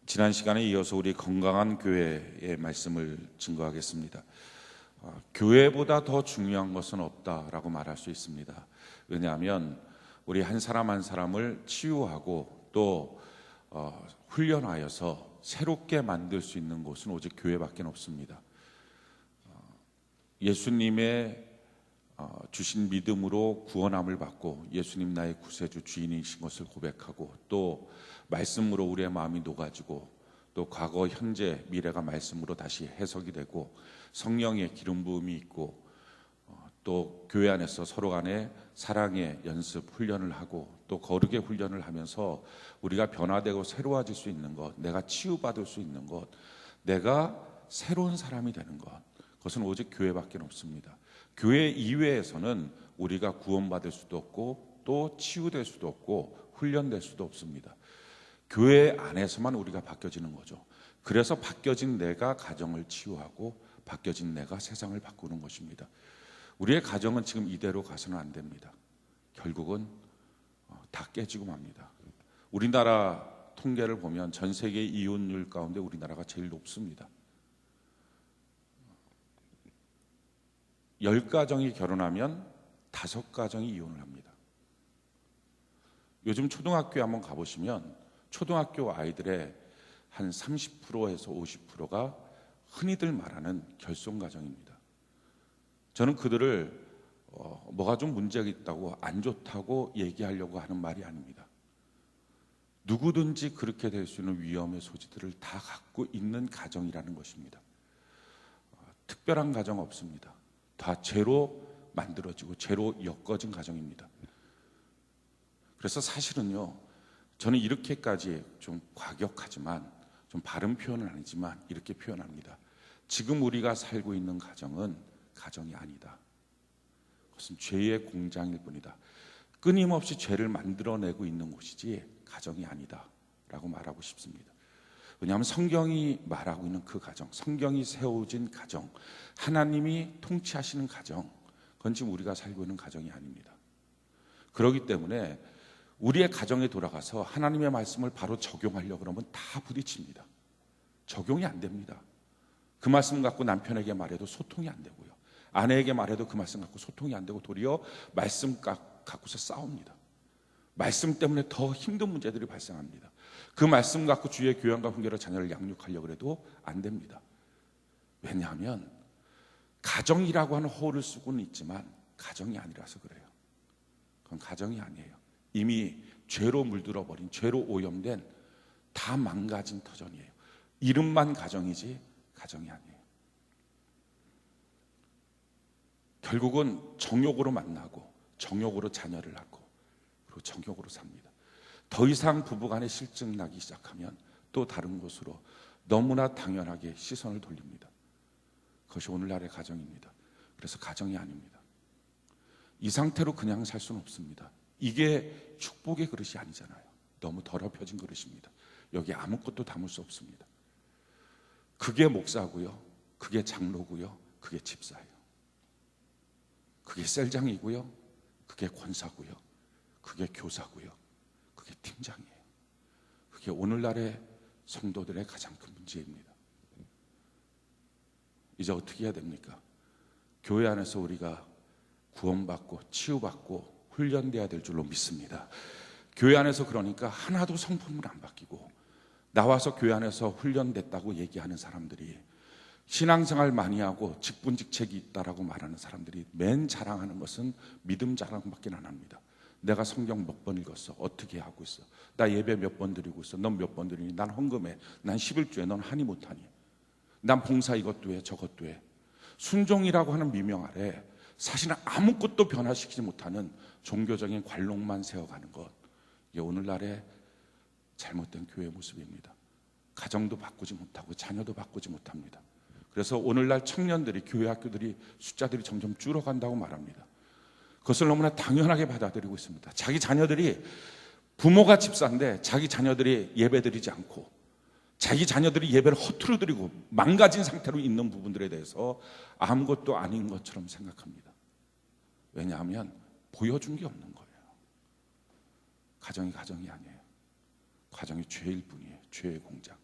지난 시간에 이어서 우리 건강한 교회의 말씀을 증거하겠습니다. 교회보다 더 중요한 것은 없다라고 말할 수 있습니다. 왜냐하면 우리 한 사람 한 사람을 치유하고 또 훈련하여서 새롭게 만들 수 있는 곳은 오직 교회밖에 없습니다. 예수님의 주신 믿음으로 구원함을 받고 예수님 나의 구세주 주인이신 것을 고백하고 또 말씀으로 우리의 마음이 녹아지고 또 과거 현재 미래가 말씀으로 다시 해석이 되고 성령의 기름 부음이 있고 또 교회 안에서 서로 간에 사랑의 연습 훈련을 하고 또 거룩의 훈련을 하면서 우리가 변화되고 새로워질 수 있는 것, 내가 치유받을 수 있는 것, 내가 새로운 사람이 되는 것, 그것은 오직 교회밖에 없습니다. 교회 이외에서는 우리가 구원받을 수도 없고 또 치유될 수도 없고 훈련될 수도 없습니다. 교회 안에서만 우리가 바뀌어지는 거죠. 그래서 바뀌어진 내가 가정을 치유하고 바뀌어진 내가 세상을 바꾸는 것입니다. 우리의 가정은 지금 이대로 가서는 안 됩니다. 결국은 다 깨지고 맙니다. 우리나라 통계를 보면 전 세계 이혼율 가운데 우리나라가 제일 높습니다. 10가정이 결혼하면 5가정이 이혼을 합니다. 요즘 초등학교에 한번 가보시면 초등학교 아이들의 한 30%에서 50%가 흔히들 말하는 결손가정입니다. 저는 그들을 뭐가 좀 문제가 있다고 안 좋다고 얘기하려고 하는 말이 아닙니다. 누구든지 그렇게 될 수 있는 위험의 소지들을 다 갖고 있는 가정이라는 것입니다. 특별한 가정 없습니다. 다 죄로 만들어지고 죄로 엮어진 가정입니다. 그래서 사실은요, 저는 이렇게까지 좀 과격하지만 좀 바른 표현은 아니지만 이렇게 표현합니다. 지금 우리가 살고 있는 가정은 가정이 아니다. 그것은 죄의 공장일 뿐이다. 끊임없이 죄를 만들어내고 있는 곳이지 가정이 아니다 라고 말하고 싶습니다. 왜냐하면 성경이 말하고 있는 그 가정, 성경이 세워진 가정, 하나님이 통치하시는 가정, 그건 지금 우리가 살고 있는 가정이 아닙니다. 그렇기 때문에 우리의 가정에 돌아가서 하나님의 말씀을 바로 적용하려고 그러면 다 부딪힙니다. 적용이 안 됩니다. 그 말씀 갖고 남편에게 말해도 소통이 안 되고요. 아내에게 말해도 그 말씀 갖고 소통이 안 되고 도리어 말씀 갖고서 싸웁니다. 말씀 때문에 더 힘든 문제들이 발생합니다. 그 말씀 갖고 주의 교양과 훈계로 자녀를 양육하려고 해도 안 됩니다. 왜냐하면 가정이라고 하는 호를 쓰고는 있지만 가정이 아니라서 그래요. 그건 가정이 아니에요. 이미 죄로 물들어 버린, 죄로 오염된 다 망가진 터전이에요. 이름만 가정이지 가정이 아니에요. 결국은 정욕으로 만나고 정욕으로 자녀를 낳고 그리고 정욕으로 삽니다. 더 이상 부부간에 실증 나기 시작하면 또 다른 곳으로 너무나 당연하게 시선을 돌립니다. 그것이 오늘날의 가정입니다. 그래서 가정이 아닙니다. 이 상태로 그냥 살 수는 없습니다. 이게 축복의 그릇이 아니잖아요. 너무 더럽혀진 그릇입니다. 여기 아무것도 담을 수 없습니다. 그게 목사고요, 그게 장로고요, 그게 집사예요. 그게 셀장이고요, 그게 권사고요, 그게 교사고요, 그게 팀장이에요. 그게 오늘날의 성도들의 가장 큰 문제입니다. 이제 어떻게 해야 됩니까? 교회 안에서 우리가 구원받고 치유받고 훈련돼야 될 줄로 믿습니다. 교회 안에서 그러니까 하나도 성품은 안 바뀌고 나와서 교회 안에서 훈련됐다고 얘기하는 사람들이 신앙생활 많이 하고 직분직책이 있다라고 말하는 사람들이 맨 자랑하는 것은 믿음 자랑밖에 안 합니다. 내가 성경 몇 번 읽었어? 어떻게 하고 있어? 나 예배 몇 번 드리고 있어? 넌 몇 번 드리니? 난 헌금해. 난 11조에 넌 하니 못하니? 난 봉사 이것도 해 저것도 해. 순종이라고 하는 미명 아래 사실은 아무것도 변화시키지 못하는 종교적인 관록만 세워가는 것, 이게 오늘날의 잘못된 교회의 모습입니다. 가정도 바꾸지 못하고 자녀도 바꾸지 못합니다. 그래서 오늘날 청년들이, 교회 학교들이 숫자들이 점점 줄어간다고 말합니다. 그것을 너무나 당연하게 받아들이고 있습니다. 자기 자녀들이, 부모가 집사인데 자기 자녀들이 예배드리지 않고 자기 자녀들이 예배를 허투루 드리고 망가진 상태로 있는 부분들에 대해서 아무것도 아닌 것처럼 생각합니다. 왜냐하면 보여준 게 없는 거예요. 가정이 아니에요. 가정이 죄일 뿐이에요. 죄의 공장.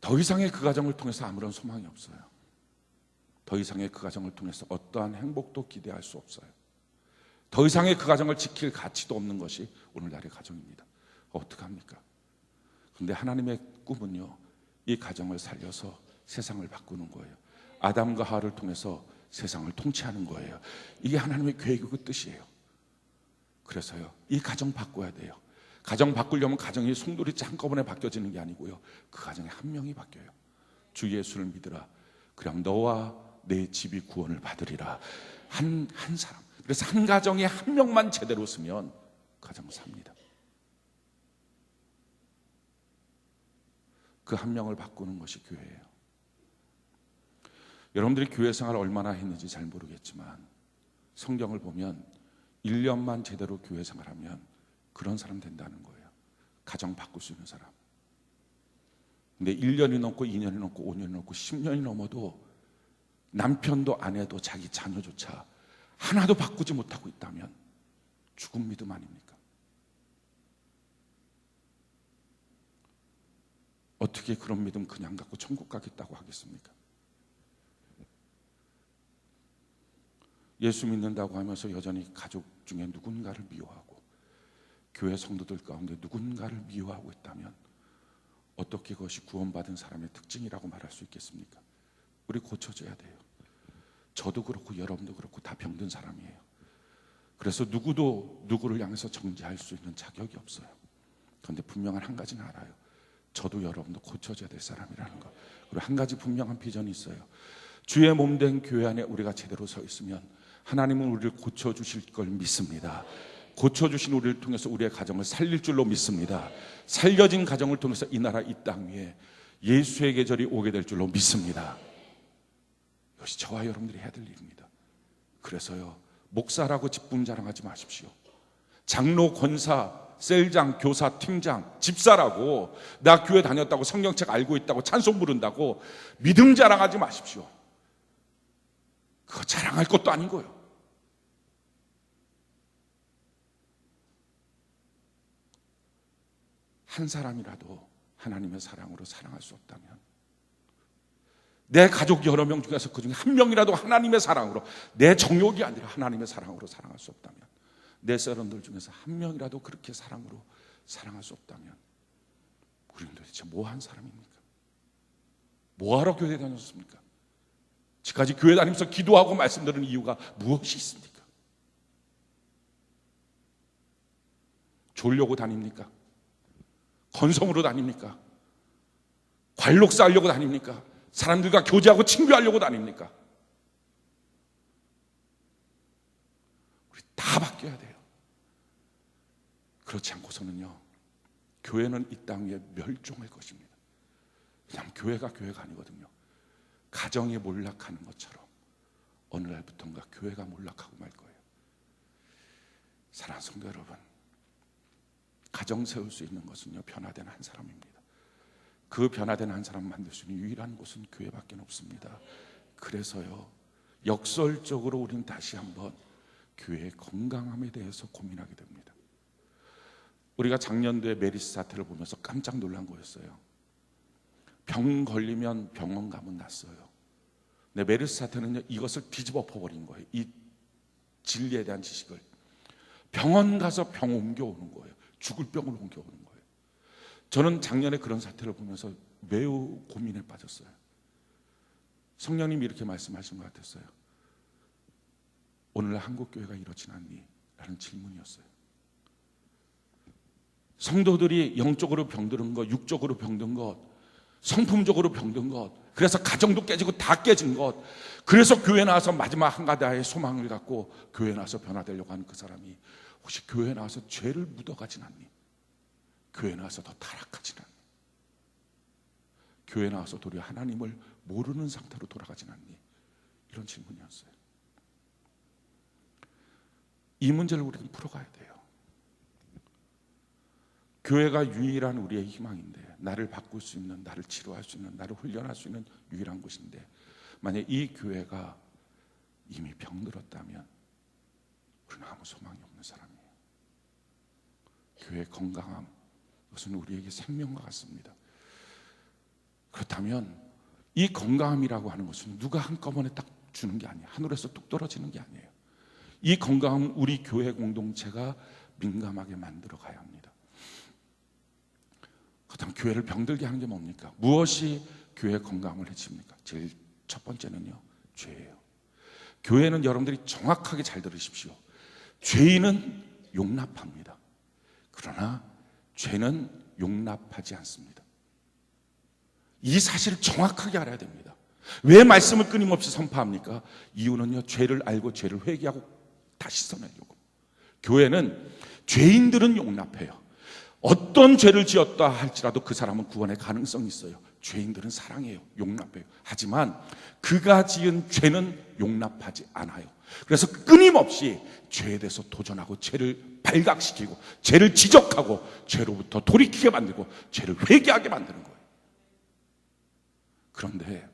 더 이상의 그 가정을 통해서 아무런 소망이 없어요. 더 이상의 그 가정을 통해서 어떠한 행복도 기대할 수 없어요. 더 이상의 그 가정을 지킬 가치도 없는 것이 오늘날의 가정입니다. 어떡합니까? 그런데 하나님의 꿈은요, 이 가정을 살려서 세상을 바꾸는 거예요. 아담과 하와를 통해서 세상을 통치하는 거예요. 이게 하나님의 계획이고 뜻이에요. 그래서요, 이 가정 바꿔야 돼요. 가정 바꾸려면 가정이 송두리 한꺼번에 바뀌어지는 게 아니고요, 그 가정에 한 명이 바뀌어요. 주 예수를 믿으라. 그럼 너와 내 집이 구원을 받으리라. 한 사람. 그래서 한 가정에 한 명만 제대로 쓰면 가정을 삽니다. 그 한 명을 바꾸는 것이 교회예요. 여러분들이 교회 생활 얼마나 했는지 잘 모르겠지만 성경을 보면 1년만 제대로 교회 생활하면 그런 사람 된다는 거예요. 가정 바꿀 수 있는 사람. 근데 1년이 넘고 2년이 넘고 5년이 넘고 10년이 넘어도 남편도 아내도 자기 자녀조차 하나도 바꾸지 못하고 있다면 죽은 믿음 아닙니까? 어떻게 그런 믿음 그냥 갖고 천국 가겠다고 하겠습니까? 예수 믿는다고 하면서 여전히 가족 중에 누군가를 미워하고 교회 성도들 가운데 누군가를 미워하고 있다면 어떻게 그것이 구원받은 사람의 특징이라고 말할 수 있겠습니까? 우리 고쳐져야 돼요. 저도 그렇고 여러분도 그렇고 다 병든 사람이에요. 그래서 누구도 누구를 향해서 정죄할 수 있는 자격이 없어요. 그런데 분명한 한 가지는 알아요. 저도 여러분도 고쳐져야 될 사람이라는 거. 그리고 한 가지 분명한 비전이 있어요. 주의 몸된 교회 안에 우리가 제대로 서 있으면 하나님은 우리를 고쳐주실 걸 믿습니다. 고쳐주신 우리를 통해서 우리의 가정을 살릴 줄로 믿습니다. 살려진 가정을 통해서 이 나라 이 땅 위에 예수의 계절이 오게 될 줄로 믿습니다. 이것이 저와 여러분들이 해야 될 일입니다. 그래서요, 목사라고 직분 자랑하지 마십시오. 장로, 권사, 셀장, 교사, 팀장, 집사라고 나 교회 다녔다고 성경책 알고 있다고 찬송 부른다고 믿음 자랑하지 마십시오. 그거 자랑할 것도 아닌 거예요. 한 사람이라도 하나님의 사랑으로 사랑할 수 없다면, 내 가족 여러 명 중에서 그 중에 한 명이라도 하나님의 사랑으로, 내 정욕이 아니라 하나님의 사랑으로 사랑할 수 없다면, 내 사람들 중에서 한 명이라도 그렇게 사랑으로 사랑할 수 없다면 우리는 도대체 뭐한 사람입니까? 뭐하러 교회 다녔습니까? 지금까지 교회 다니면서 기도하고 말씀드리는 이유가 무엇이 있습니까? 졸려고 다닙니까? 건성으로 다닙니까? 관록 쌓으려고 다닙니까? 사람들과 교제하고 친교하려고 다닙니까? 우리 다 바뀌어야 돼요. 그렇지 않고서는요, 교회는 이 땅 위에 멸종할 것입니다. 그냥 교회가 아니거든요. 가정이 몰락하는 것처럼 어느 날부터인가 교회가 몰락하고 말 거예요. 사랑하는 성도 여러분, 가정 세울 수 있는 것은요, 변화된 한 사람입니다. 그 변화된 한 사람 만들 수 있는 유일한 곳은 교회밖에 없습니다. 그래서요, 역설적으로 우리는 다시 한번 교회의 건강함에 대해서 고민하게 됩니다. 우리가 작년도에 메르스 사태를 보면서 깜짝 놀란 거였어요. 병 걸리면 병원 가면 낫어요. 근데 메르스 사태는요, 이것을 뒤집어 엎어버린 거예요. 이 진리에 대한 지식을. 병원 가서 병 옮겨오는 거예요. 죽을 병을 옮겨오는 거예요. 저는 작년에 그런 사태를 보면서 매우 고민에 빠졌어요. 성령님이 이렇게 말씀하신 것 같았어요. 오늘날 한국교회가 이렇진 않니? 라는 질문이었어요. 성도들이 영적으로 병든 것, 육적으로 병든 것, 성품적으로 병든 것, 그래서 가정도 깨지고 다 깨진 것, 그래서 교회 나와서 마지막 한 가닥의 소망을 갖고 교회 나와서 변화되려고 하는 그 사람이 혹시 교회 나와서 죄를 묻어가진 않니? 교회 나와서 더 타락하진 않니? 교회 나와서 도리어 하나님을 모르는 상태로 돌아가진 않니? 이런 질문이었어요. 이 문제를 우리는 풀어가야 돼요. 교회가 유일한 우리의 희망인데, 나를 바꿀 수 있는, 나를 치료할 수 있는, 나를 훈련할 수 있는 유일한 곳인데, 만약 이 교회가 이미 병들었다면 우리는 아무 소망이 없는 사람이에요. 교회의 건강함, 그것은 우리에게 생명과 같습니다. 그렇다면 이 건강함이라고 하는 것은 누가 한꺼번에 딱 주는 게 아니에요. 하늘에서 뚝 떨어지는 게 아니에요. 이 건강함은 우리 교회 공동체가 민감하게 만들어 가야 합니다. 그렇다면 교회를 병들게 하는 게 뭡니까? 무엇이 교회 건강을 해칩니까? 제일 첫 번째는요, 죄예요. 교회는 여러분들이 정확하게 잘 들으십시오. 죄인은 용납합니다. 그러나 죄는 용납하지 않습니다. 이 사실을 정확하게 알아야 됩니다. 왜 말씀을 끊임없이 선포합니까? 이유는요, 죄를 알고 죄를 회개하고 다시 씻어내려고. 교회는 죄인들은 용납해요. 어떤 죄를 지었다 할지라도 그 사람은 구원의 가능성이 있어요. 죄인들은 사랑해요. 용납해요. 하지만 그가 지은 죄는 용납하지 않아요. 그래서 끊임없이 죄에 대해서 도전하고 죄를 발각시키고 죄를 지적하고 죄로부터 돌이키게 만들고 죄를 회개하게 만드는 거예요. 그런데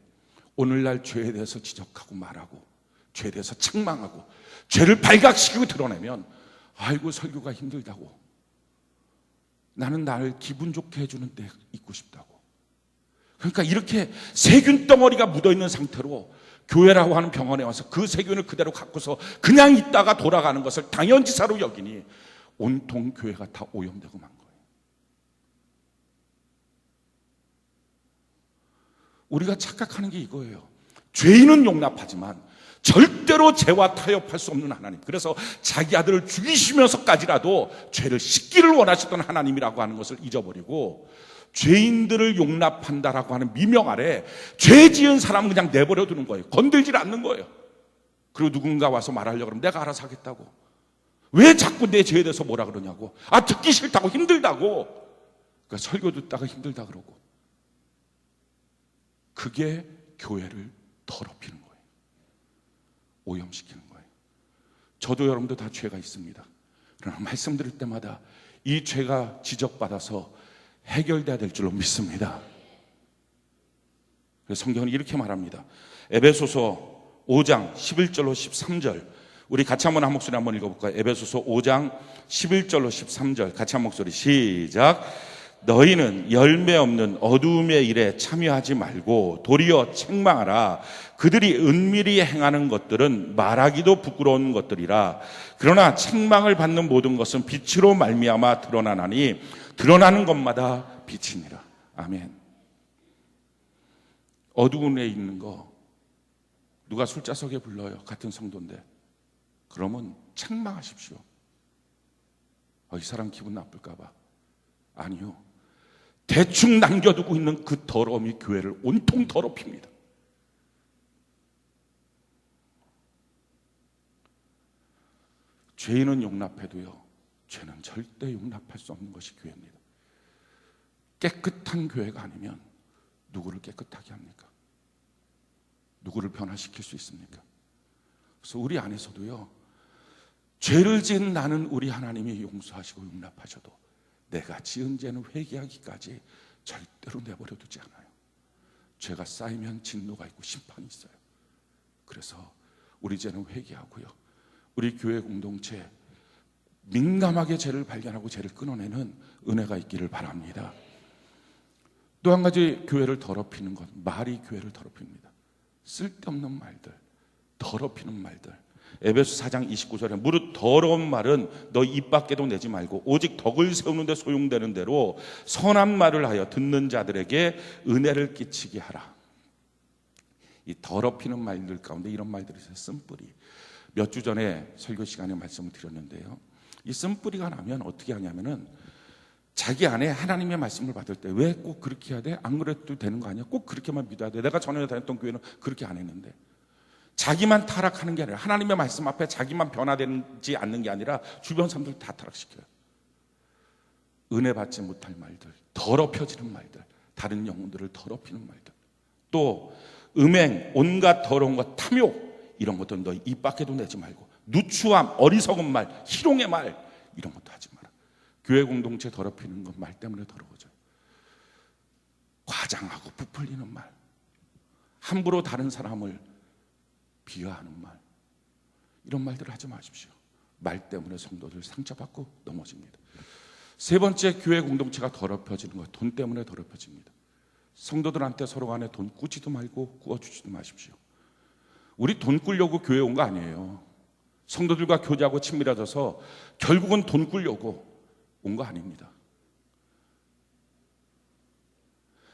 오늘날 죄에 대해서 지적하고 말하고 죄에 대해서 책망하고 죄를 발각시키고 드러내면 아이고 설교가 힘들다고, 나는 나를 기분 좋게 해주는 데 있고 싶다고. 그러니까 이렇게 세균 덩어리가 묻어있는 상태로 교회라고 하는 병원에 와서 그 세균을 그대로 갖고서 그냥 있다가 돌아가는 것을 당연지사로 여기니 온통 교회가 다 오염되고 만 거예요. 우리가 착각하는 게 이거예요. 죄인은 용납하지만 절대로 죄와 타협할 수 없는 하나님, 그래서 자기 아들을 죽이시면서까지라도 죄를 씻기를 원하시던 하나님이라고 하는 것을 잊어버리고 죄인들을 용납한다라고 하는 미명 아래 죄 지은 사람은 그냥 내버려 두는 거예요. 건들질 않는 거예요. 그리고 누군가 와서 말하려고 그러면 내가 알아서 하겠다고. 왜 자꾸 내 죄에 대해서 뭐라 그러냐고. 아, 듣기 싫다고, 힘들다고. 그러니까 설교 듣다가 힘들다 그러고. 그게 교회를 더럽히는 거예요. 오염시키는 거예요. 저도 여러분도 다 죄가 있습니다. 그러나 말씀드릴 때마다 이 죄가 지적받아서 해결돼야 될 줄로 믿습니다. 그래서 성경은 이렇게 말합니다. 에베소서 5장 11절로 13절, 우리 같이 한번 한 목소리 한번 읽어볼까요? 에베소서 5장 11절로 13절 같이 한 목소리 시작. 너희는 열매 없는 어두움의 일에 참여하지 말고 도리어 책망하라. 그들이 은밀히 행하는 것들은 말하기도 부끄러운 것들이라. 그러나 책망을 받는 모든 것은 빛으로 말미암아 드러나나니 드러나는 것마다 빛이니라. 아멘. 어두운 데 있는 거 누가 술자석에 불러요. 같은 성도인데. 그러면 책망하십시오. 이 사람 기분 나쁠까 봐. 아니요. 대충 남겨두고 있는 그 더러움이 교회를 온통 더럽힙니다. 죄인은 용납해도요, 죄는 절대 용납할 수 없는 것이 교회입니다. 깨끗한 교회가 아니면 누구를 깨끗하게 합니까? 누구를 변화시킬 수 있습니까? 그래서 우리 안에서도요, 죄를 지은 나는 우리 하나님이 용서하시고 용납하셔도 내가 지은 죄는 회개하기까지 절대로 내버려 두지 않아요. 죄가 쌓이면 진노가 있고 심판이 있어요. 그래서 우리 죄는 회개하고요, 우리 교회 공동체 민감하게 죄를 발견하고 죄를 끊어내는 은혜가 있기를 바랍니다. 또 한 가지 교회를 더럽히는 것, 말이 교회를 더럽힙니다. 쓸데없는 말들, 더럽히는 말들. 에베소 4장 29절에 무릇 더러운 말은 너 입 밖에도 내지 말고 오직 덕을 세우는 데 소용되는 대로 선한 말을 하여 듣는 자들에게 은혜를 끼치게 하라. 이 더럽히는 말들 가운데 이런 말들이 있어요. 쓴뿌리. 몇 주 전에 설교 시간에 말씀을 드렸는데요, 이 쓴뿌리가 나면 어떻게 하냐면은 자기 안에 하나님의 말씀을 받을 때 왜 꼭 그렇게 해야 돼? 안 그래도 되는 거 아니야? 꼭 그렇게만 믿어야 돼? 내가 전에 다녔던 교회는 그렇게 안 했는데. 자기만 타락하는 게 아니라 하나님의 말씀 앞에 자기만 변화되지 않는 게 아니라 주변 사람들 다 타락시켜요. 은혜 받지 못할 말들, 더럽혀지는 말들, 다른 영혼들을 더럽히는 말들, 또 음행, 온갖 더러운 것, 탐욕, 이런 것들은 너 입 밖에도 내지 말고 누추함, 어리석은 말, 희롱의 말, 이런 것도 하지 마라. 교회 공동체 더럽히는 건 말 때문에 더러워져요. 과장하고 부풀리는 말, 함부로 다른 사람을 비하하는 말, 이런 말들을 하지 마십시오. 말 때문에 성도들 상처받고 넘어집니다. 세 번째, 교회 공동체가 더럽혀지는 것, 돈 때문에 더럽혀집니다. 성도들한테 서로 간에 돈 꾸지도 말고 꾸어주지도 마십시오. 우리 돈 꾸려고 교회 온 거 아니에요. 성도들과 교제하고 친밀해져서 결국은 돈 꾸려고 온 거 아닙니다.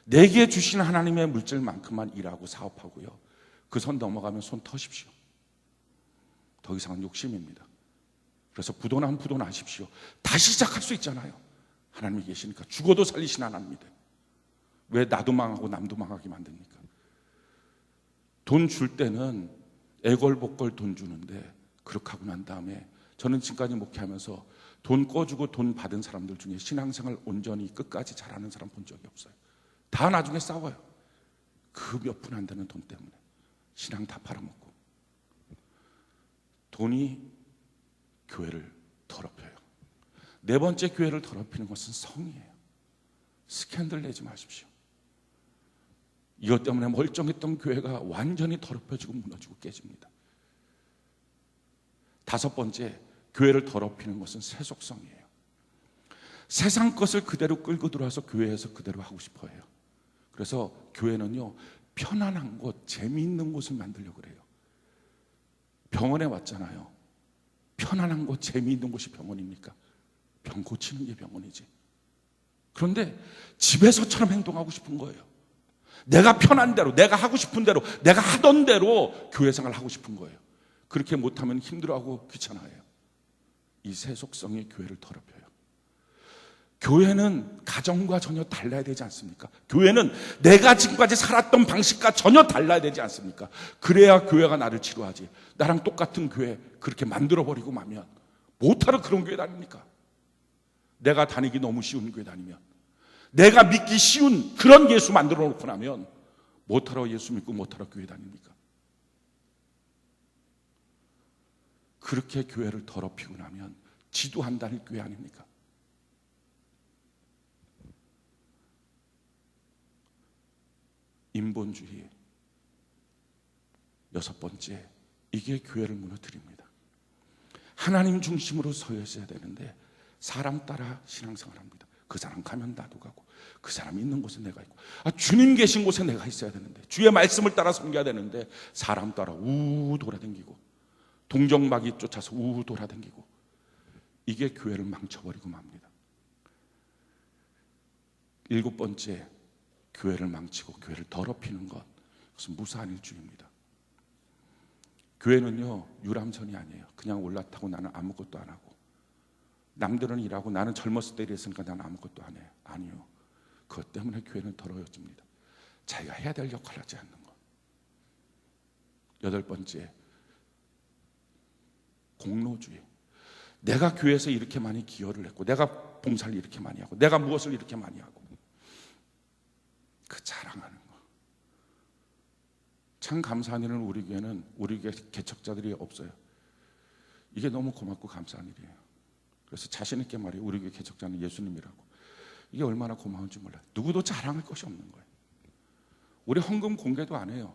내게 주신 하나님의 물질만큼만 일하고 사업하고요. 그 선 넘어가면 손 터십시오. 더 이상은 욕심입니다. 그래서 부도나면 부도나십시오. 다시 시작할 수 있잖아요. 하나님이 계시니까. 죽어도 살리신 하나님인데 왜 나도 망하고 남도 망하게 만듭니까? 돈 줄 때는 애걸복걸 돈 주는데 그렇게 하고 난 다음에 저는 지금까지 목회하면서 돈 꺼주고 돈 받은 사람들 중에 신앙생활 온전히 끝까지 잘하는 사람 본 적이 없어요. 다 나중에 싸워요. 그 몇 푼 안 되는 돈 때문에 신앙 다 팔아먹고. 돈이 교회를 더럽혀요. 네 번째 교회를 더럽히는 것은 성이에요. 스캔들 내지 마십시오. 이것 때문에 멀쩡했던 교회가 완전히 더럽혀지고 무너지고 깨집니다. 다섯 번째, 교회를 더럽히는 것은 세속성이에요. 세상 것을 그대로 끌고 들어와서 교회에서 그대로 하고 싶어 해요. 그래서 교회는요, 편안한 곳, 재미있는 곳을 만들려고 그래요. 병원에 왔잖아요. 편안한 곳, 재미있는 곳이 병원입니까? 병 고치는 게 병원이지. 그런데 집에서처럼 행동하고 싶은 거예요. 내가 편한 대로, 내가 하고 싶은 대로, 내가 하던 대로 교회 생활을 하고 싶은 거예요. 그렇게 못하면 힘들어하고 귀찮아해요. 이 세속성이 교회를 더럽혀요. 교회는 가정과 전혀 달라야 되지 않습니까? 교회는 내가 지금까지 살았던 방식과 전혀 달라야 되지 않습니까? 그래야 교회가 나를 치료하지. 나랑 똑같은 교회 그렇게 만들어버리고 마면 못하러 그런 교회 다닙니까? 내가 다니기 너무 쉬운 교회 다니면, 내가 믿기 쉬운 그런 예수 만들어 놓고 나면 못하러 예수 믿고 못하러 교회 다닙니까? 그렇게 교회를 더럽히고 나면 지도 안 다닐 교회 아닙니까? 인본주의. 여섯 번째, 이게 교회를 무너뜨립니다. 하나님 중심으로 서 있어야 되는데 사람 따라 신앙생활합니다. 그 사람 가면 나도 가고, 그 사람 있는 곳에 내가 있고, 주님 계신 곳에 내가 있어야 되는데, 주의 말씀을 따라 섬겨야 되는데 사람 따라 우 돌아다니고, 동정마귀 쫓아서 우 돌아다니고, 이게 교회를 망쳐버리고 맙니다. 일곱 번째, 교회를 망치고 교회를 더럽히는 것, 그것은 무사한 일주입니다. 교회는요, 유람선이 아니에요. 그냥 올라타고 나는 아무것도 안 하고, 남들은 일하고 나는 젊었을 때 이랬으니까 나는 아무것도 안 해요. 아니요. 그것 때문에 교회는 더러워집니다. 자기가 해야 될 역할을 하지 않는 것. 여덟 번째, 공로주의. 내가 교회에서 이렇게 많이 기여를 했고, 내가 봉사를 이렇게 많이 하고, 내가 무엇을 이렇게 많이 하고, 그 자랑하는 거. 참 감사한 일은 우리 교회는 우리 교회 개척자들이 없어요. 이게 너무 고맙고 감사한 일이에요. 그래서 자신 있게 말해요. 우리 교회 개척자는 예수님이라고. 이게 얼마나 고마운지 몰라요. 누구도 자랑할 것이 없는 거예요. 우리 헌금 공개도 안 해요.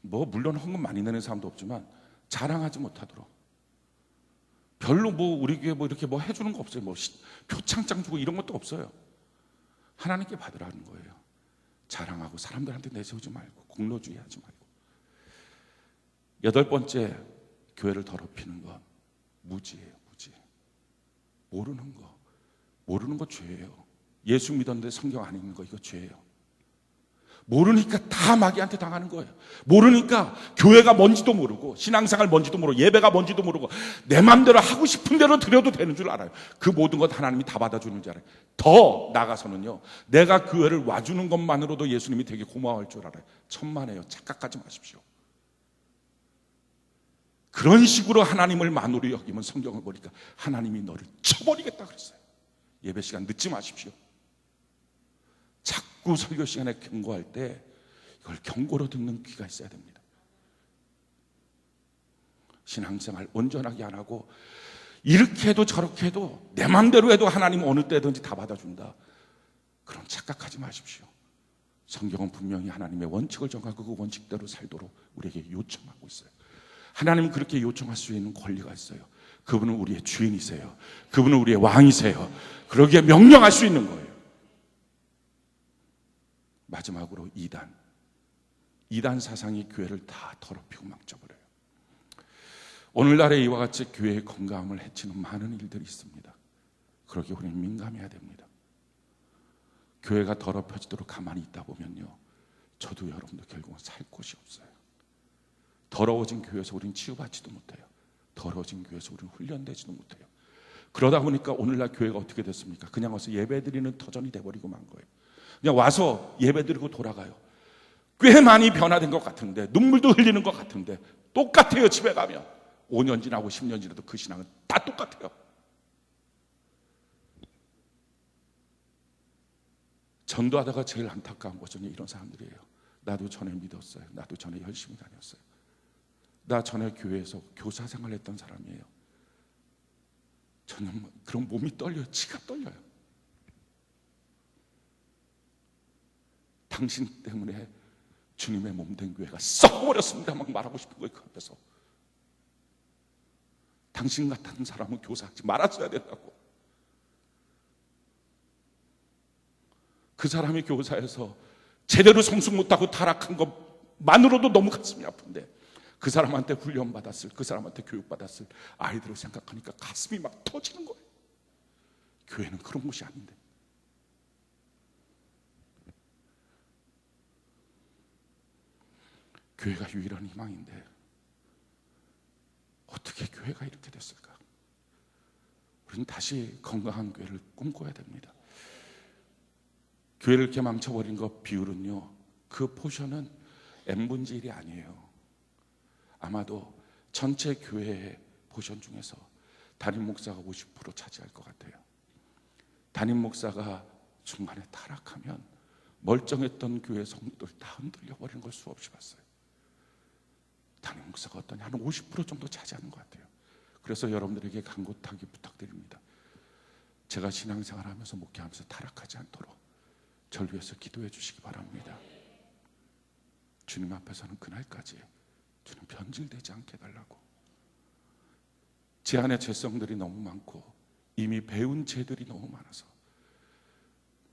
물론 헌금 많이 내는 사람도 없지만 자랑하지 못하도록. 별로 우리 교회 이렇게 해주는 거 없어요. 표창장 주고 이런 것도 없어요. 하나님께 받으라는 거예요. 자랑하고 사람들한테 내세우지 말고, 공로주의 하지 말고. 여덟 번째, 교회를 더럽히는 건 무지예요. 무지. 모르는 거 죄예요. 예수 믿었는데 성경 안 읽는 거, 이거 죄예요. 모르니까 다 마귀한테 당하는 거예요. 모르니까 교회가 뭔지도 모르고, 신앙생활 뭔지도 모르고, 예배가 뭔지도 모르고, 내 마음대로 하고 싶은 대로 드려도 되는 줄 알아요. 그 모든 것 하나님이 다 받아주는 줄 알아요. 더 나가서는요, 내가 교회를 와주는 것만으로도 예수님이 되게 고마워할 줄 알아요. 천만에요. 착각하지 마십시오. 그런 식으로 하나님을 만으로 여기면 성경을 보니까 하나님이 너를 쳐버리겠다 그랬어요. 예배 시간 늦지 마십시오. 자꾸 설교 시간에 경고할 때 이걸 경고로 듣는 귀가 있어야 됩니다. 신앙생활 온전하게 안 하고, 이렇게 해도 저렇게 해도 내 마음대로 해도 하나님 어느 때든지 다 받아준다, 그런 착각하지 마십시오. 성경은 분명히 하나님의 원칙을 정하고 그 원칙대로 살도록 우리에게 요청하고 있어요. 하나님은 그렇게 요청할 수 있는 권리가 있어요. 그분은 우리의 주인이세요. 그분은 우리의 왕이세요. 그러기에 명령할 수 있는 거예요. 마지막으로 이단 사상이 교회를 다 더럽히고 망쳐버려요. 오늘날에 이와 같이 교회의 건강함을 해치는 많은 일들이 있습니다. 그러기에 우리는 민감해야 됩니다. 교회가 더럽혀지도록 가만히 있다 보면요, 저도 여러분도 결국은 살 곳이 없어요. 더러워진 교회에서 우리는 치유받지도 못해요. 더러워진 교회에서 우리는 훈련되지도 못해요. 그러다 보니까 오늘날 교회가 어떻게 됐습니까? 그냥 와서 예배드리는 터전이 돼버리고 만 거예요. 그냥 와서 예배드리고 돌아가요. 꽤 많이 변화된 것 같은데, 눈물도 흘리는 것 같은데 똑같아요. 집에 가면 5년 지나고 10년 지나도 그 신앙은 다 똑같아요. 전도하다가 제일 안타까운 것은 이런 사람들이에요. 나도 전에 믿었어요. 나도 전에 열심히 다녔어요. 나 전에 교회에서 교사 생활했던 사람이에요. 저는 그런 몸이 떨려요. 치가 떨려요. 당신 때문에 주님의 몸 된 교회가 썩어버렸습니다. 막 말하고 싶은 거예요. 그 앞에서. 당신 같은 사람은 교사하지 말았어야 된다고. 그 사람이 교사에서 제대로 성숙 못하고 타락한 것만으로도 너무 가슴이 아픈데, 그 사람한테 훈련받았을, 그 사람한테 교육받았을 아이들을 생각하니까 가슴이 막 터지는 거예요. 교회는 그런 곳이 아닌데. 교회가 유일한 희망인데 어떻게 교회가 이렇게 됐을까? 우리는 다시 건강한 교회를 꿈꿔야 됩니다. 교회를 이렇게 망쳐버린 것 비율은요, 그 포션은 n분의 1이 아니에요. 아마도 전체 교회의 포션 중에서 담임 목사가 50% 차지할 것 같아요. 담임 목사가 중간에 타락하면 멀쩡했던 교회 성도들 다 흔들려 버리는 걸 수없이 봤어요. 담임 목사가 어떠냐, 한 50% 정도 차지하는 것 같아요. 그래서 여러분들에게 간곡하게 부탁드립니다. 제가 신앙생활하면서 목회하면서 타락하지 않도록 저를 위해서 기도해 주시기 바랍니다. 주님 앞에서는 그날까지 주님 변질되지 않게 해달라고. 제 안에 죄성들이 너무 많고 이미 배운 죄들이 너무 많아서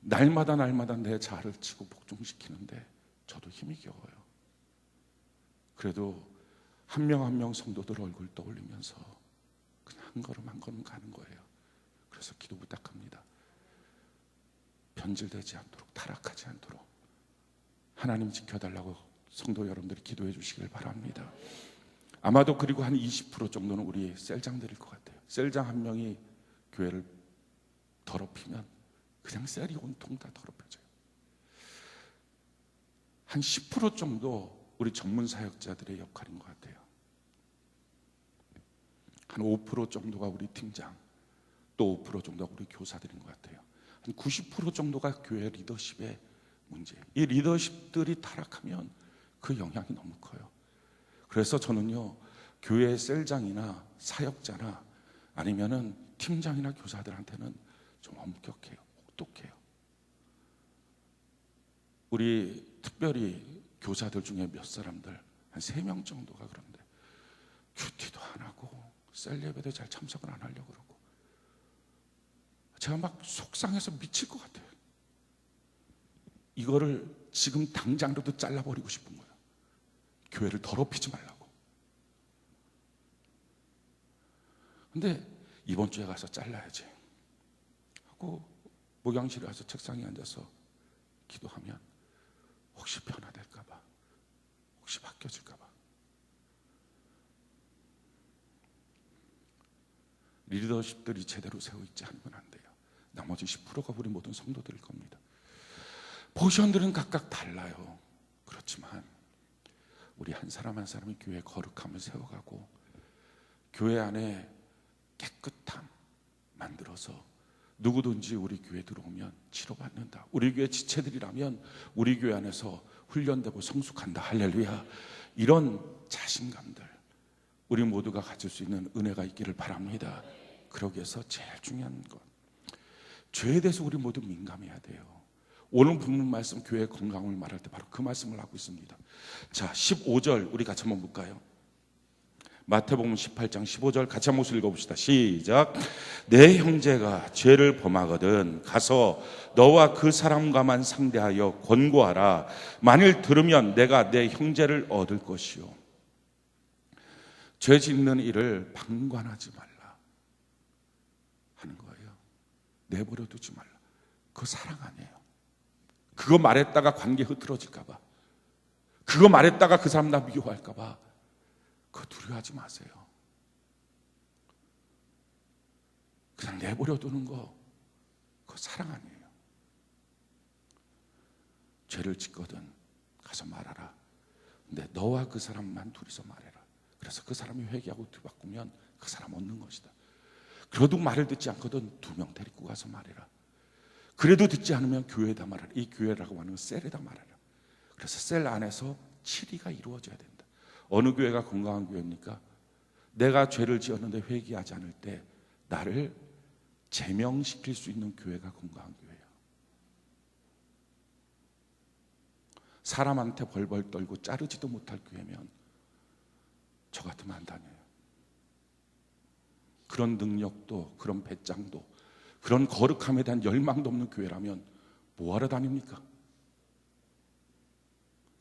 날마다 내 자아를 치고 복종시키는데 저도 힘이 겨워요. 그래도 한 명 한 명 성도들 얼굴 떠올리면서 그냥 한 걸음 한 걸음 가는 거예요. 그래서 기도 부탁합니다. 변질되지 않도록, 타락하지 않도록 하나님 지켜달라고 성도 여러분들이 기도해 주시길 바랍니다. 아마도 그리고 한 20% 정도는 우리 셀장들일 것 같아요. 셀장 한 명이 교회를 더럽히면 그냥 셀이 온통 다 더럽혀져요. 한 10% 정도 우리 전문 사역자들의 역할인 것 같아요. 한 5% 정도가 우리 팀장, 또 5% 정도가 우리 교사들인 것 같아요. 한 90% 정도가 교회 리더십의 문제예요. 이 리더십들이 타락하면 그 영향이 너무 커요. 그래서 저는요, 교회 셀장이나 사역자나 아니면은 팀장이나 교사들한테는 좀 엄격해요. 혹독해요. 우리 특별히 교사들 중에 몇 사람들, 한 3명 정도가 그런데 큐티도 안 하고 셀 예배도 잘 참석을 안 하려고 그러고, 제가 막 속상해서 미칠 것 같아요. 이거를 지금 당장으로도 잘라버리고 싶은 거예요. 교회를 더럽히지 말라고. 근데 이번 주에 가서 잘라야지 하고 목양실에 가서 책상에 앉아서 기도하면 혹시 변화될까 봐, 혹시 바뀌어질까 봐. 리더십들이 제대로 세워있지 않으면 안 돼요. 나머지 10%가 우리 모든 성도들일 겁니다. 포션들은 각각 달라요. 그렇지만 우리 한 사람 한 사람이 교회의 거룩함을 세워가고 교회 안에 깨끗함 만들어서 누구든지 우리 교회 들어오면 치료받는다. 우리 교회 지체들이라면 우리 교회 안에서 훈련되고 성숙한다. 할렐루야. 이런 자신감들 우리 모두가 가질 수 있는 은혜가 있기를 바랍니다. 그러기 위해서 제일 중요한 것, 죄에 대해서 우리 모두 민감해야 돼요. 오늘 본문 말씀 교회의 건강을 말할 때 바로 그 말씀을 하고 있습니다. 자, 15절 우리 같이 한번 볼까요? 마태복음 18장 15절 같이 한번 읽어봅시다. 시작. 내 형제가 죄를 범하거든 가서 너와 그 사람과만 상대하여 권고하라. 만일 들으면 내가 내 형제를 얻을 것이요. 죄 짓는 일을 방관하지 말라 하는 거예요. 내버려 두지 말라. 그거 사랑 아니에요. 그거 말했다가 관계 흐트러질까 봐, 그거 말했다가 그 사람 나 미워할까 봐 그거 두려워하지 마세요. 그냥 내버려 두는 거 그거 사랑 아니에요. 죄를 짓거든 가서 말하라. 근데 너와 그 사람만 둘이서 말해라. 그래서 그 사람이 회개하고 뒤바꾸면 그 사람 얻는 것이다. 그래도 말을 듣지 않거든 2명 데리고 가서 말해라. 그래도 듣지 않으면 교회에다 말하라. 이 교회라고 하는 셀에다 말하라. 그래서 셀 안에서 치리가 이루어져야 된다. 어느 교회가 건강한 교회입니까? 내가 죄를 지었는데 회개하지 않을 때 나를 제명시킬 수 있는 교회가 건강한 교회예요. 사람한테 벌벌 떨고 자르지도 못할 교회면 저 같으면 안 다녀요. 그런 능력도, 그런 배짱도, 그런 거룩함에 대한 열망도 없는 교회라면 뭐하러 다닙니까?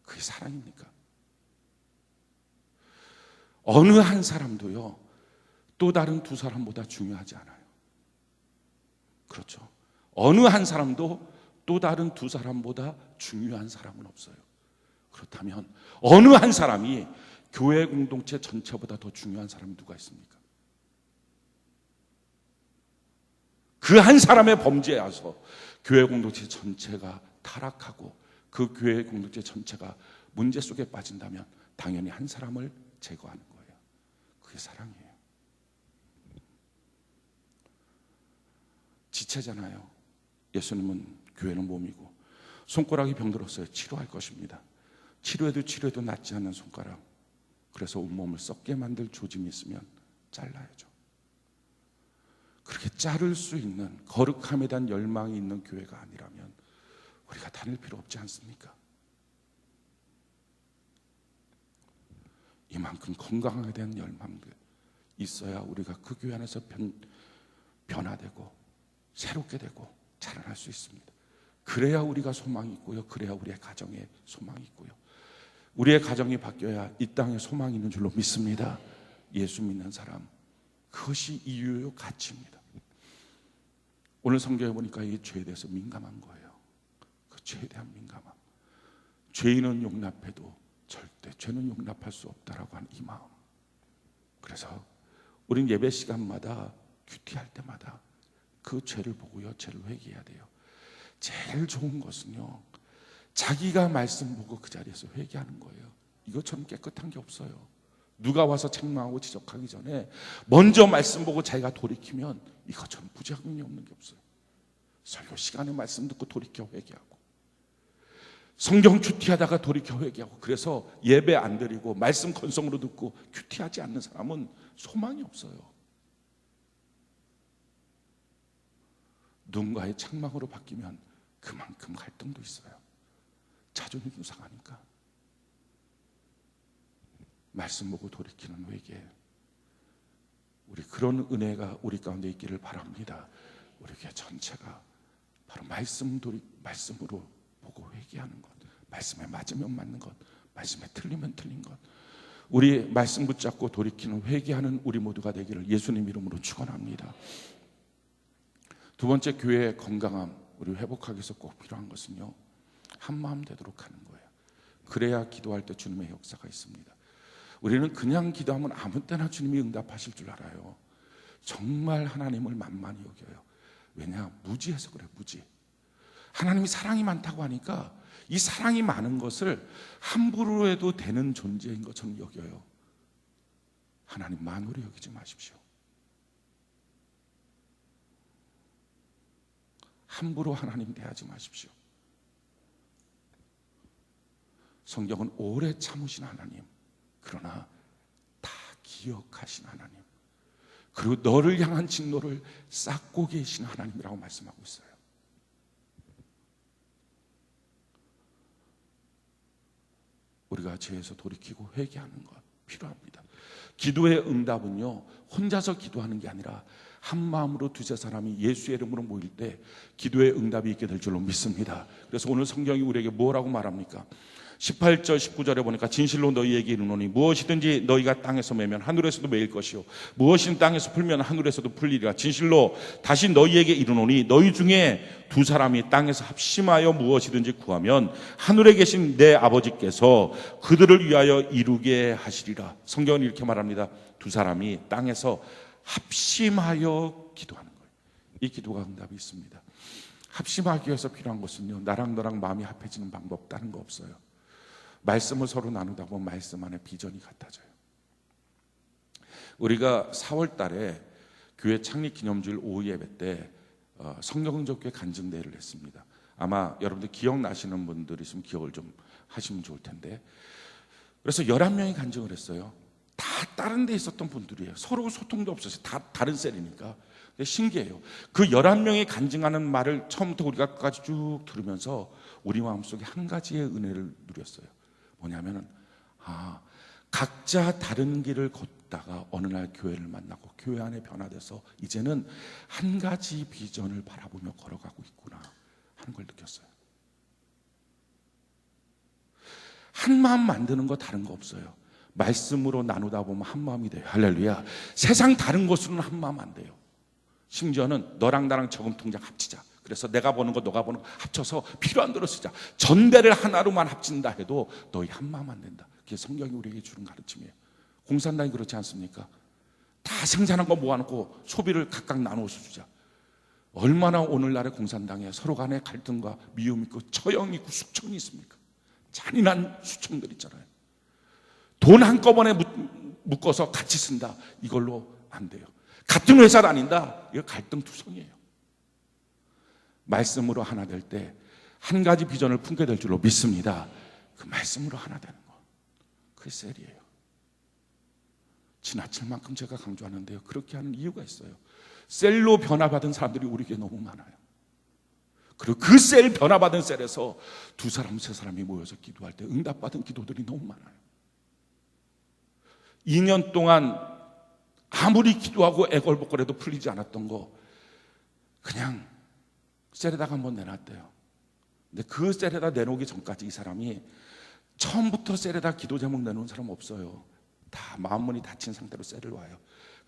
그게 사랑입니까? 어느 한 사람도요, 또 다른 두 사람보다 중요하지 않아요. 그렇죠. 어느 한 사람도 또 다른 두 사람보다 중요한 사람은 없어요. 그렇다면 어느 한 사람이 교회 공동체 전체보다 더 중요한 사람이 누가 있습니까? 그 한 사람의 범죄에 와서 교회 공동체 전체가 타락하고 그 교회 공동체 전체가 문제 속에 빠진다면 당연히 한 사람을 제거하는 거예요. 그게 사랑이에요. 지체잖아요. 예수님은 교회는 몸이고 손가락이 병들었어요. 치료할 것입니다. 치료해도 낫지 않는 손가락, 그래서 온몸을 썩게 만들 조짐이 있으면 잘라야죠. 그렇게 자를 수 있는 거룩함에 대한 열망이 있는 교회가 아니라면 우리가 다닐 필요 없지 않습니까? 이만큼 건강에 대한 열망들 있어야 우리가 그 교회 안에서 변화되고 새롭게 되고 자라날 수 있습니다. 그래야 우리가 소망이 있고요. 그래야 우리의 가정에 소망이 있고요. 우리의 가정이 바뀌어야 이 땅에 소망이 있는 줄로 믿습니다. 예수 믿는 사람, 그것이 이유요 가치입니다. 오늘 성경에 보니까 이 죄에 대해서 민감한 거예요. 그 죄에 대한 민감함. 죄인은 용납해도 절대 죄는 용납할 수 없다라고 하는 이 마음. 그래서 우린 예배 시간마다 큐티할 때마다 그 죄를 보고요, 죄를 회개해야 돼요. 제일 좋은 것은요, 자기가 말씀 보고 그 자리에서 회개하는 거예요. 이것처럼 깨끗한 게 없어요. 누가 와서 책망하고 지적하기 전에 먼저 말씀 보고 자기가 돌이키면 이것처럼 부작용이 없는 게 없어요. 설교 시간에 말씀 듣고 돌이켜 회개하고, 성경 큐티하다가 돌이켜 회개하고, 그래서 예배 안 드리고 말씀 건성으로 듣고 큐티하지 않는 사람은 소망이 없어요. 누군가의 책망으로 바뀌면 그만큼 갈등도 있어요. 자존심도 상하니까. 말씀 보고 돌이키는 회개, 우리 그런 은혜가 우리 가운데 있기를 바랍니다. 우리 교회 전체가 바로 말씀으로 보고 회개하는 것, 말씀에 맞으면 맞는 것, 말씀에 틀리면 틀린 것, 우리 말씀 붙잡고 돌이키는 회개하는 우리 모두가 되기를 예수님 이름으로 축원합니다. 두 번째, 교회의 건강함, 우리 회복하기 위해서 꼭 필요한 것은요, 한마음 되도록 하는 거예요. 그래야 기도할 때 주님의 역사가 있습니다. 우리는 그냥 기도하면 아무 때나 주님이 응답하실 줄 알아요. 정말 하나님을 만만히 여겨요. 왜냐? 무지해서 그래, 무지. 하나님이 사랑이 많다고 하니까 이 사랑이 많은 것을 함부로 해도 되는 존재인 것처럼 여겨요. 하나님 만으로 여기지 마십시오. 함부로 하나님 대하지 마십시오. 성경은 오래 참으신 하나님, 그러나 다 기억하신 하나님, 그리고 너를 향한 진노를 쌓고 계신 하나님이라고 말씀하고 있어요. 우리가 죄에서 돌이키고 회개하는 것, 필요합니다. 기도의 응답은요, 혼자서 기도하는 게 아니라 한 마음으로 두세 사람이 예수의 이름으로 모일 때 기도의 응답이 있게 될 줄로 믿습니다. 그래서 오늘 성경이 우리에게 뭐라고 말합니까? 18절 19절에 보니까 진실로 너희에게 이르노니 무엇이든지 너희가 땅에서 매면 하늘에서도 매일 것이요 무엇이든 땅에서 풀면 하늘에서도 풀리리라. 진실로 다시 너희에게 이르노니 너희 중에 두 사람이 땅에서 합심하여 무엇이든지 구하면 하늘에 계신 내 아버지께서 그들을 위하여 이루게 하시리라. 성경은 이렇게 말합니다. 두 사람이 땅에서 합심하여 기도하는 거예요. 이 기도가 응답이 있습니다. 합심하기 위해서 필요한 것은요, 나랑 너랑 마음이 합해지는 방법 다른 거 없어요. 말씀을 서로 나누다 보면 말씀 안에 비전이 같아져요. 우리가 4월 달에 교회 창립 기념주일 오후 예배 때 성경적교회 간증대회를 했습니다. 아마 여러분들 기억나시는 분들 있으면 기억을 좀 하시면 좋을 텐데, 그래서 11명이 간증을 했어요. 다 다른 데 있었던 분들이에요. 서로 소통도 없어서 다 다른 셀이니까. 신기해요. 그 11명이 간증하는 말을 처음부터 우리가 끝까지 쭉 들으면서 우리 마음속에 한 가지의 은혜를 누렸어요. 뭐냐면은 각자 다른 길을 걷다가 어느 날 교회를 만나고 교회 안에 변화돼서 이제는 한 가지 비전을 바라보며 걸어가고 있구나 하는 걸 느꼈어요. 한 마음 만드는 거 다른 거 없어요. 말씀으로 나누다 보면 한 마음이 돼요. 할렐루야. 세상 다른 것으로는 한 마음 안 돼요. 심지어는 너랑 나랑 저금통장 합치자. 그래서 내가 버는 거 너가 버는 거 합쳐서 필요한 대로 쓰자. 전대를 하나로만 합친다 해도 너희 한 마음 안 된다. 그게 성경이 우리에게 주는 가르침이에요. 공산당이 그렇지 않습니까? 다 생산한 거 모아놓고 소비를 각각 나누어서 주자. 얼마나 오늘날의 공산당에 서로 간의 갈등과 미움 있고 처형 있고 숙청이 있습니까? 잔인한 수청들 있잖아요. 돈 한꺼번에 묶어서 같이 쓴다. 이걸로 안 돼요. 같은 회사 다닌다. 이거 갈등투성이에요. 말씀으로 하나 될 때 한 가지 비전을 품게 될 줄로 믿습니다. 그 말씀으로 하나 되는 거, 그게 셀이에요. 지나칠 만큼 제가 강조하는데요, 그렇게 하는 이유가 있어요. 셀로 변화받은 사람들이 우리에게 너무 많아요. 그리고 그 셀 변화받은 셀에서 두 사람 세 사람이 모여서 기도할 때 응답받은 기도들이 너무 많아요. 2년 동안 아무리 기도하고 애걸복걸해도 풀리지 않았던 거 그냥 셀에다가 한번 내놨대요. 근데 그 셀에다 내놓기 전까지 이 사람이 처음부터 셀에다 기도 제목 내놓은 사람 없어요. 다 마음문이 닫힌 상태로 셀을 와요.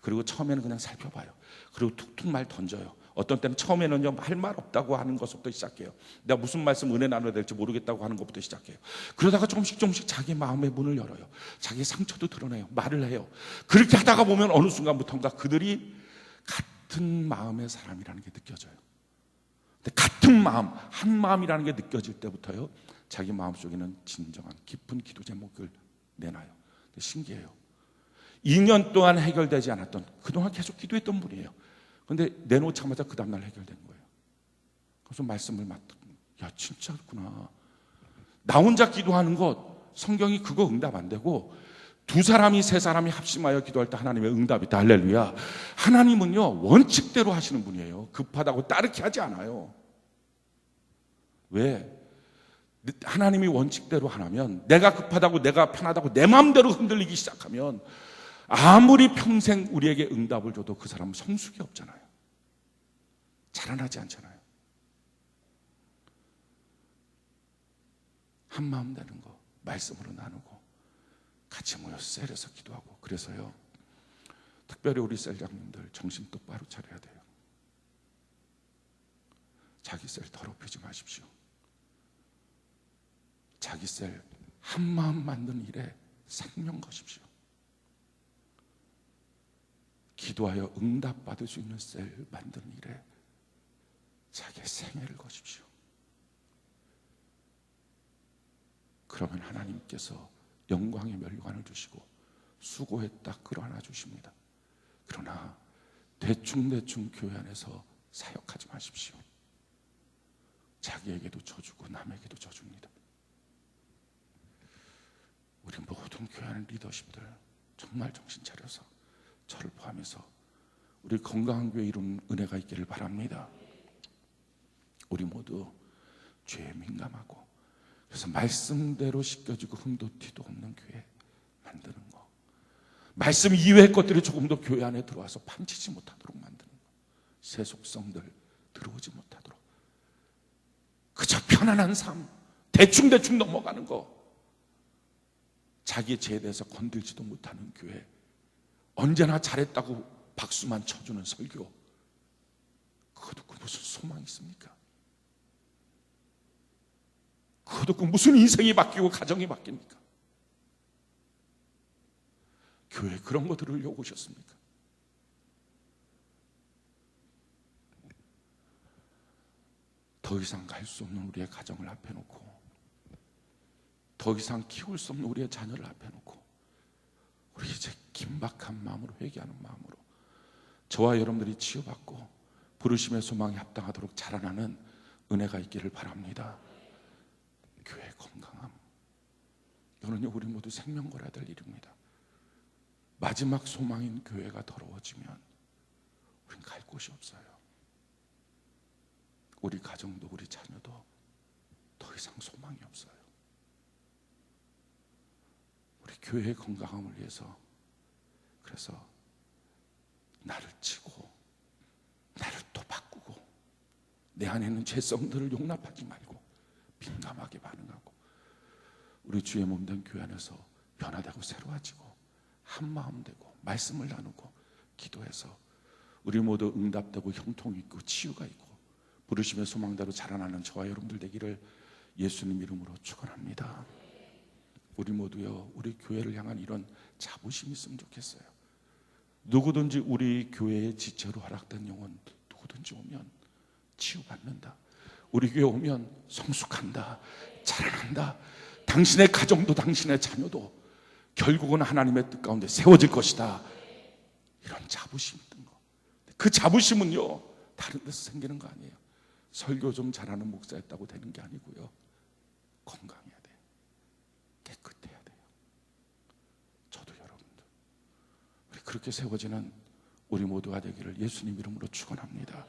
그리고 처음에는 그냥 살펴봐요. 그리고 툭툭 말 던져요. 어떤 때는 처음에는요, 할 말 없다고 하는 것부터 시작해요. 내가 무슨 말씀 은혜 나눠야 될지 모르겠다고 하는 것부터 시작해요. 그러다가 조금씩 자기 마음의 문을 열어요. 자기 상처도 드러내요. 말을 해요. 그렇게 하다가 보면 어느 순간부터인가 그들이 같은 마음의 사람이라는 게 느껴져요. 근데 같은 마음, 한 마음이라는 게 느껴질 때부터요, 자기 마음속에는 진정한 깊은 기도 제목을 내놔요. 근데 신기해요. 2년 동안 해결되지 않았던, 그동안 계속 기도했던 분이에요. 근데 내놓자마자 그 다음날 해결된 거예요. 그래서 말씀을 맡고, 야, 진짜 그렇구나. 나 혼자 기도하는 것, 성경이 그거 응답 안 되고, 두 사람이 세 사람이 합심하여 기도할 때 하나님의 응답이 있다. 할렐루야. 하나님은요, 원칙대로 하시는 분이에요. 급하다고 따르게 하지 않아요. 왜? 하나님이 원칙대로 하면, 내가 급하다고 내가 편하다고 내 마음대로 흔들리기 시작하면 아무리 평생 우리에게 응답을 줘도 그 사람은 성숙이 없잖아요. 자라나지 않잖아요. 한 마음 되는 거, 말씀으로 나누고 같이 모여서 셀에서 기도하고. 그래서요, 특별히 우리 셀장님들 정신 똑바로 차려야 돼요. 자기 셀 더럽히지 마십시오. 자기 셀 한 마음 만드는 일에 생명 거십시오. 기도하여 응답받을 수 있는 셀 만드는 일에 자기의 생애를 거십시오. 그러면 하나님께서 영광의 멸관을 주시고 수고했다 끌어안아 주십니다. 그러나 대충 교회 안에서 사역하지 마십시오. 자기에게도 져주고 남에게도 져줍니다. 우리 모든 교회 안의 리더십들 정말 정신 차려서 저를 포함해서 우리 건강한 교회 이룬 은혜가 있기를 바랍니다. 우리 모두 죄에 민감하고, 그래서 말씀대로 씻겨지고 흠도 티도 없는 교회 만드는 거, 말씀 이외의 것들이 조금 더 교회 안에 들어와서 판치지 못하도록 만드는 것. 세속성들 들어오지 못하도록. 그저 편안한 삶, 대충대충 넘어가는 거. 자기의 죄에 대해서 건들지도 못하는 교회. 언제나 잘했다고 박수만 쳐주는 설교. 그거 듣고 무슨 소망이 있습니까? 그거 듣고 무슨 인생이 바뀌고 가정이 바뀝니까? 교회 그런 거 들으려고 오셨습니까? 더 이상 갈 수 없는 우리의 가정을 앞에 놓고, 더 이상 키울 수 없는 우리의 자녀를 앞에 놓고, 우리 이제 긴박한 마음으로, 회개하는 마음으로 저와 여러분들이 치유받고 부르심의 소망에 합당하도록 자라나는 은혜가 있기를 바랍니다. 교회의 건강함, 이거는요 우리 모두 생명 걸어야 될 일입니다. 마지막 소망인 교회가 더러워지면 우린 갈 곳이 없어요. 우리 가정도 우리 자녀도 더 이상 소망이 없어요. 우리 교회의 건강함을 위해서, 그래서 나를 치고 나를 또 바꾸고 내 안에 있는 죄성들을 용납하지 말고 민감하게 반응하고 우리 주의 몸된 교회 안에서 변화되고 새로워지고 한마음 되고 말씀을 나누고 기도해서 우리 모두 응답되고 형통이 있고 치유가 있고 부르심의 소망대로 자라나는 저와 여러분들 되기를 예수님 이름으로 축원합니다. 우리 모두요 우리 교회를 향한 이런 자부심이 있으면 좋겠어요. 누구든지 우리 교회의 지체로 허락된 영혼 누구든지 오면 치유받는다. 우리 교회 오면 성숙한다, 자라난다. 당신의 가정도 당신의 자녀도 결국은 하나님의 뜻 가운데 세워질 것이다. 이런 자부심이 있던 거. 그 자부심은요 다른 데서 생기는 거 아니에요. 설교 좀 잘하는 목사였다고 되는 게 아니고요, 건강해야 돼요. 깨끗해야 돼요. 저도 여러분도 우리 그렇게 세워지는 우리 모두가 되기를 예수님 이름으로 축원합니다.